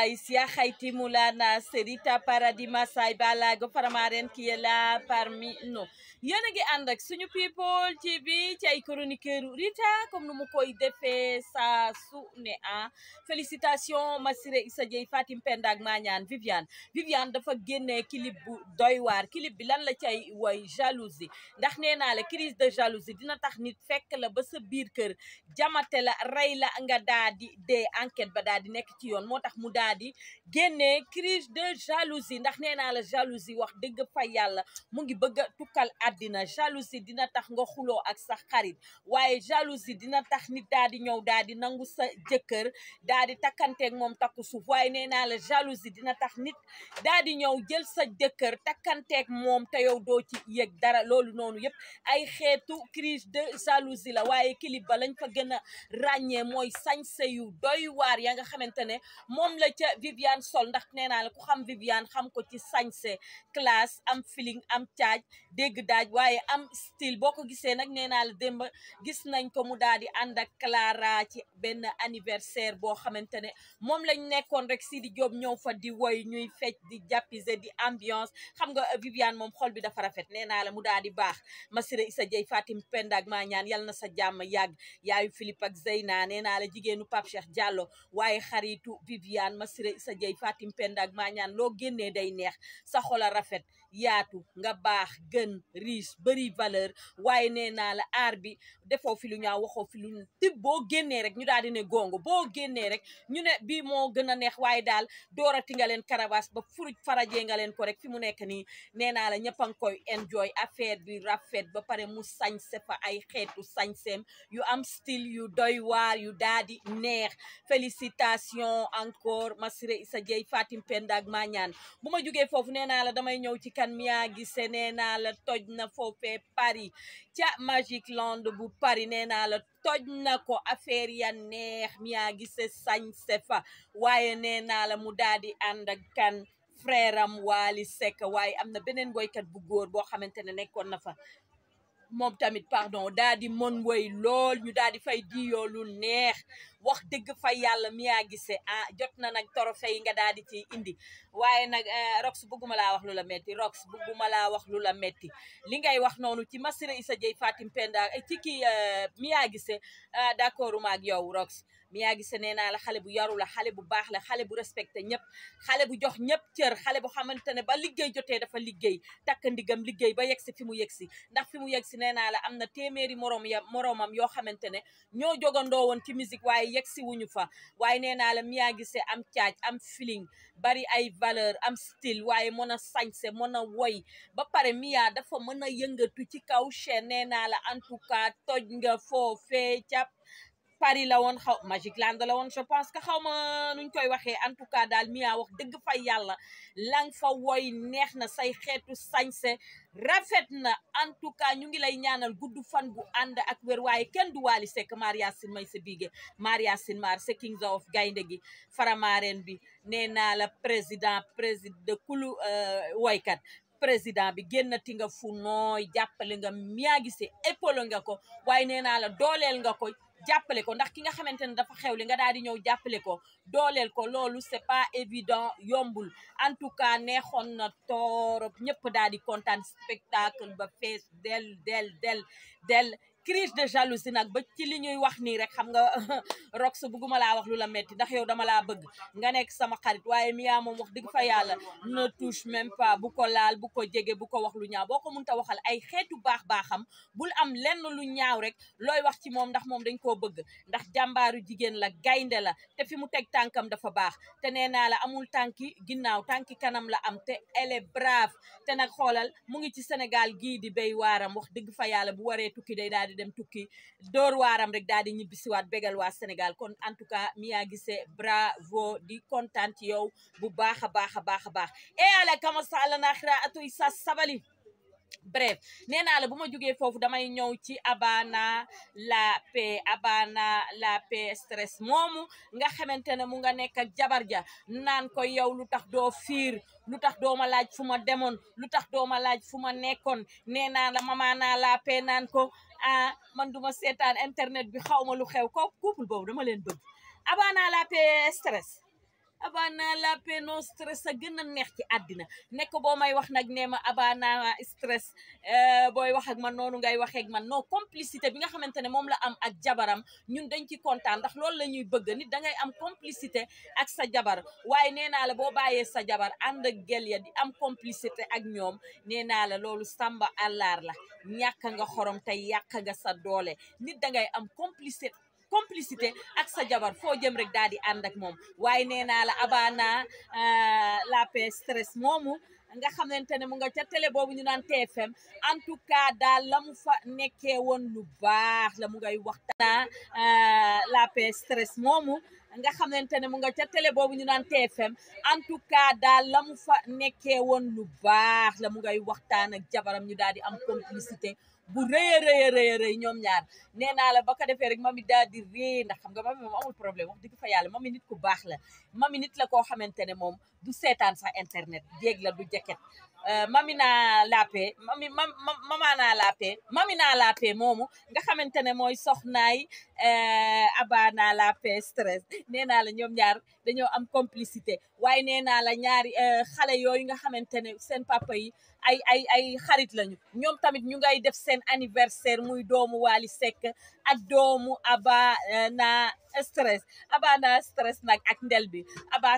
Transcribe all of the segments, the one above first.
guys, ya Haiti Moulana, Serita Paradima Saibala, Gofaramaren qui est là parmi nous. Yéen a ngi ànd ak suñu people TV ci ay chroniqueur Rita comme nu mu koy defee saa su ne félicitations Massiré Issa Dieye Fatim Penda ak Mañaan Viviane dafa génnee clip bu doy waar clip bi lan la cay woy jalousie ndax nee naa la crise de jalousie dina tax nit fekk la ba sa biir kër jamate la rey la nga daa di dee enquête ba daa di nekk ci yoon moo tax mu daa di génnee crise de jalousie ndax nee naa la jalousie wax dëgg fa yàlla mu ngi bëgg a tukkal àddina jalousie dina tax nga xuloo ak sa xarit waaye jalousie dina tax nit daa di ñëw daa di nangu sa jëkkër daa di takkanteeg moom takku suuf waaye nee naa la jalousie dina tax nit daa di ñëw jël sa jëkkër takkanteeg moom te yow doo ci yëg dara loolu noonu yëpp ay xeetu crise de jalousie la waaye clip ba lañ fa gën a ràññee mooy sañse yu doy waar ya nga xamante ne moom la ca Viviane sol ndax nee naa la ku xam Viviane xam ko ci sañse classe am feeling am caaj dégg daaj waaye am style boo ko gisee nag nee naa la démb gis nañ ko mu daal di ànd ak Clara ci benn anniversaire boo xamante ne moom lañ nekkoon rek Sidi Diop ñëw fa di woy ñuy fecc di jàppise di ambiance xam nga Viviane moom xol bi dafa rafet nee naa la mu daal di baax Massiré Issa Dieye Fatim Penda ak Mañaan yal na sa jàmm yàgg yaayu Philippe ak Zeyna nee naa la jigéenu Pape Cheikh Diallo waaye xaritu Viviane Massiré Issa Dieye Fatim Penda ak Mañaan loo génnee day neex sa xol a rafet yaatu nga baax gën riche bëri valeur waaye nee naa la aar bi defoo fi lu ñaaw waxoo fi lu tib boo génnee rek ñu daal di ne gongo boo génnee rek ñu ne bii moo gën a neex waaye daal doorati nga leen karabaas ba furuj farajee nga leen ko rek fi mu nekk nii nee naa la ñëpp a ngi koy enjoy affaire bi rafet ba pare mu sañse fa ay xeetu sañseem yu am style yu doy waar yu daal di neex félicitations encore Massiré Issa Dieye Fatim Penda ak Mañaan bu ma jugee foofu nee naa la damay ñëw ci kan Mia Guissé nee naa la toj na foofee Paris ca Magic Land bu Paris nee naa la toj na ko affaire ya neex Mia Guissé sañse fa waaye nee naa la mu daal di ànd ak kan frère am Wally Seck waaye am na beneen woykat bu góor boo xamante ne nekkoon na fa moom tamit pardon daa di mën woy lool ñu daal di fay diyoo lu neex wax dëgg fa yàlla Mia Guissé jot na nag trophée yi nga daal di ci indi waaye nag Rox bëgguma laa wax lu la metti Rox bëgguma laa wax lu la metti li ngay wax noonu ci Massiré Issa Dieye Fatim Penda ci kii Mia Guissé d'accord ma ak yow Rox Mia Guissé nee naa la xale bu yaru la xale bu baax la xale bu respecté ñëpp xale bu jox ñëpp cër xale bu xamante ne ba liggéey jotee dafa liggéey takk ndigam liggéey ba yegsi fi mu yegsi ndax fi mu yegsi nee naa la am na téeméeri moroomam yoo xamante ne ñoo jogandoo woon ci musique waaye yegsi wuñu fa waaye nee naa la Mia Guissé am caaj am feeling bari ay valeur am style waaye mën a sañse mën a woy ba pare Mia dafa mën a yëngatu ci kaw chaîne nee naa la en tout cas toj nga foofee ca Paris la woon xaw Magic Land la woon je pense que xaw ma nuñ koy waxee en tout cas daal Mia wax dëgg fa yàlla lang fa woy neex na say xeetu sañse rafet na en tout cas ñu ngi lay ñaanal gudd fan gu ànd ak wér waaye kenn du Wally Seck Maria Sin may sa bige Maria Sin Mar se Kings of gaynde gi faramaren bi nee naa la président de kulu woykat président bi génnati nga fu nooy jàppale nga Mia Guissé épaule nga ko waaye nee naa la dooleel nga ko jàppale ko ndax ki nga xamante ne dafa xewli nga daal di ñëw jàppale ko dooleel ko loolu c'est pas évident yombul en tout cas neexoon na torop ñëpp daal di kontaan spectacle ba fees del crise de jalousie nag ba ci li ñuy wax nii rek xam nga Rox bëgguma laa wax lu la metti ndax yow dama laa bëgg nga nekk sama xarit waaye Mia moom wax dëgg fa yàlla ne touche même pas bu ko laal bu ko jege bu ko wax lu ñaaw boo ko mënta waxal ay xeetu baaxam bul am lenn lu ñaaw rek looy wax ci moom ndax moom dañ koo bëgg ndax jàmbaaru jigéen la gaynde la te fi mu teg tànkam dafa baax te nee naa la amul tànki ginnaaw tànki kanam la am te elle est brave te nag xoolal mu ngi ci Sénégal gii di béy waaram wax dëgg fa yàlla bu waree tukki day daal di dem tukki door waaram rek daal di ñibbisiwaat bégal waa Sénégal kon en tout cas Mia Guissé bravo di kontaan ci yow bu baax a baax e ala kama sa ala naxira atu isa sabali bref nee naa la bu ma jógee foofu damay ñëw ci Abana la paix stress moomu nga xamante ne mu nga nekk ak jabar ja naan ko yow lu tax doo fiir lu tax doo ma laaj fu ma demoon lu tax doo ma laaj fu ma nekkoon nee naa la mamaana la paix naan ko man duma seetaan internet bi xaw ma lu xew ko couple boobu dama leen bëgg Abana la paix stress Abana la paix non stress a gën a neex ci àddina nekk boo may wax nag nee ma Abana stress booy wax ak man noonu ngay waxeek man non complicité bi nga xamante ne moom la am ak jabaram ñun dañ ci kontaan ndax loolu la ñuy bëgg nit dangay am complicité ak sa jabar waaye nee naa la boo bàyyee sa jabar ànd ak gel ya di am complicité ak ñoom nee naa la loolu sàmba àllaar la ñàkk nga xorom te yàq nga sa doole nit dangay am complicité ak sa jabar foo jëm rek daal di ànd ak moom waaye nee naa la Abana la paix stress moomu nga xamante ne mu nga ca télé boobu ñu naan TFM en tout cas daal la mu fa nekkee woon lu baax la mu ngay waxtaan la paix stress moomu nga xamante ne mu nga ca télé boobu ñu naan TFM en tout cas daal la mu fa nekkee woon lu baax la mu ngay waxtaan ak jabaram ñu daal di am complicité bu rëy ñoom ñaar nee naa la ba ko defee rek mami daal di rëy ndax xam nga mami moom amul problème wax dëgg fa yàlla mami nit ku baax la mami nit la koo xamante ne moom du seetaan sax internet jéeg la du jaket mami naa laapee mami naa laapee moomu nga xamante ne mooy soxnaay Abana la paix stress nee naa la ñoom ñaar dañoo am complicité waaye nee naa la ñaari xale yooyu nga xamante ne seen papa yi ay xarit lañu ñoom tamit ñu ngay def seen anniversaire muy doomu Wally Seck ak doomu Abana stress nag ak ndel bi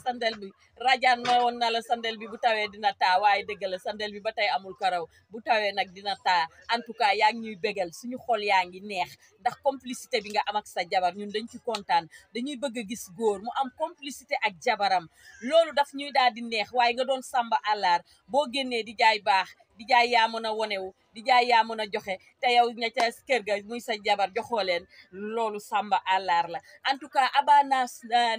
sa ndel bi rajaan ma woon na la sa ndel bi bu tawee dina taa waaye dëgg la sa ndel bi ba tey amul karaw bu tawee nag dina taa en tout cas yaa ngi ñuy bégal suñu xol yaa ngi neex ndax complicité bi nga am ak sa jabar ñun dañ ci kontaan dañuy bëgg a gis góor mu am complicité ak jabaram loolu daf ñuy daal di neex waaye nga doon samba àllaar boo génnee di jaay baax di jaay yaa mën a wonewu di jaay yaa mën a joxe te yow ña ca kër ga muy sa jabar joxoo leen loolu samba àllaar la en tout cas Abana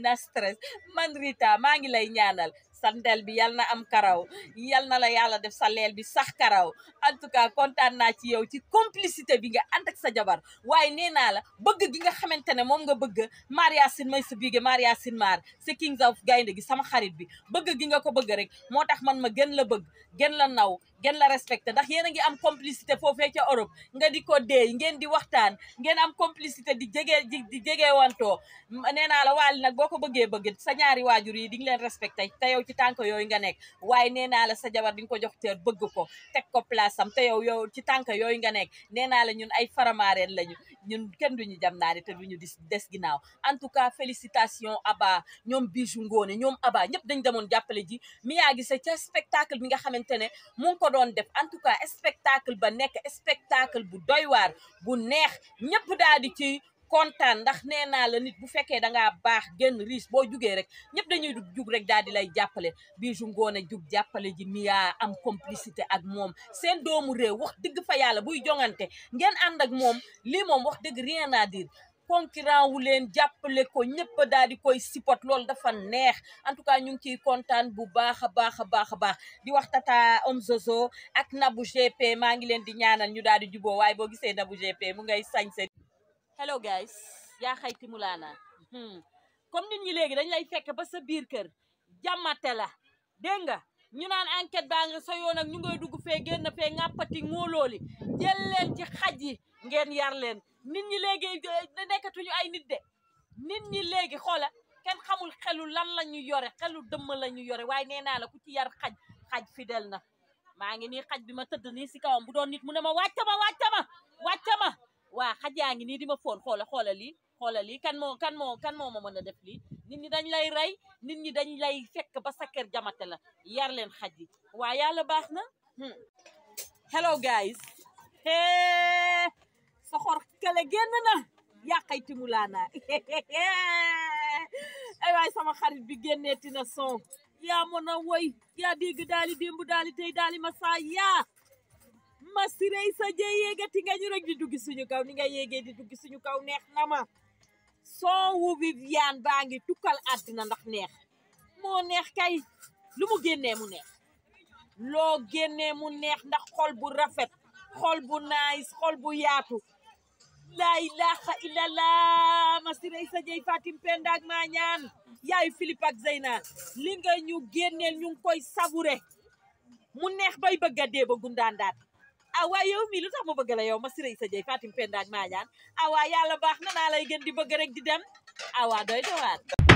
na stress man Rita maa ngi lay ñaanal sa ndel bi yal na am karaw yal na la yàlla def sa leel bi sax karaw en tout cas kontaan naa ci yow ci complicité bi nga ànd ak sa jabar waaye nee naa la bëgg gi nga xamante ne moom nga bëgg Mariasine may sa biige Mariasine Mar sa Kings of gaynde gi sama xarit bi bëgg gi nga ko bëgg rek moo tax man ma gën la bëgg gën la naw gën la respecté ndax yéen a ngi am complicité foofee ca Europe nga di ko deey ngeen di waxtaan ngeen am complicité di jege wantoo nee naa la Wally nag boo ko bëggee bëgg sa ñaari waajur yi di nga leen respecté te yow ci tànk yooyu nga nekk waaye nee naa la sa jabar di nga ko jox cër bëgg ko teg ko place am te yow ci tànk yooyu nga nekk nee naa la ñun ay faramaareen lañu ñun kenn duñu jam naari te duñu des ginnaaw en tout cas félicitations Aba ñoom Bijou Ngoné ñoom Aba ñëpp dañ demoon jàppale ji mi yaa gis ca spectacle bi nga xamante ne mu ngi ko doon def en tout cas spectacle ba nekk spectacle bu doy waar bu neex ñëpp daal di ci kontaan ndax nee naa la nit bu fekkee dangaa baax génn riche boo jugee rek ñëpp dañuy jug rek daal di lay jàppale Bijou Ngoné jug jàppale ji Mia am complicité ak moom seen doomu réew wax dëgg fa yàlla buy jongante ngeen ànd ak moom lii moom wax dëgg rien à dire concurrent wu leen jàppale ko ñëpp daal di koy support loolu dafa neex en tout cas ñu ngi ciy kontaan bu baax a baax di wax tata Omzozo ak Nabou GP maa ngi leen di ñaanal ñu daal di juboo waaye boo gisee Nabou GP mu ngay sañse hello guys yaa xayti mulaana comme nit ñi léegi dañ lay fekk ba sa biir kër jàmmate la dégg nga ñu naan enquête baa nga sa yoon ak ñu ngay dugg fee génn fee ngàppati ngóolooli jël leen ci xaj yi ngeen yar leen nit ñi léegi nekkatuñu ay nit de nit ñi léegi xoola kenn xamul xelu lan la ñu yore xelu dëmm la ñu yore waaye nee naa la ku ci yar xaj fidèle na maa ngi nii xaj bi ma tëdd nii si kawam bu doon nit mu ne ma wàcca ma waa xaj yaa ngi nii di ma foon xoola lii kan moo ma mën a def lii nit ñi dañ lay rey nit ñi dañ lay fekk ba sa kër jamate la yar leen xaj yi waa yàlla baax na hello guys soxor kale génn na yàqayti mulaana ay waay sama xarit bi génneeti na son yaa mën a woy yaa dégg daali démb daali tey daali ma saa yaa ma sirey sa jee yéegati nga ñu rek di duggi suñu kaw ni nga yéegee di duggi suñu kaw neex na ma son wu Viviane baa ngi tukkal àddina ndax neex moo neex kay lu mu génnee mu neex loo génnee mu neex ndax xol bu rafet xol bu nice xol bu yaatu laa ilaaha illallah ma sirey sa jey Fatim Penda ak maa ñaan yaayu Philippe ak Zeyna li nga ñu génneel ñu ngi koy savourer mu neex bay bëgg a dee ba gundaandaat awa yow mii lu tax ma bëgg la yow ma sirey sa jey Fatim Penda ak maa ñaan awa yàlla baax na naa lay gën di bëgg rek di dem awa doy dowaat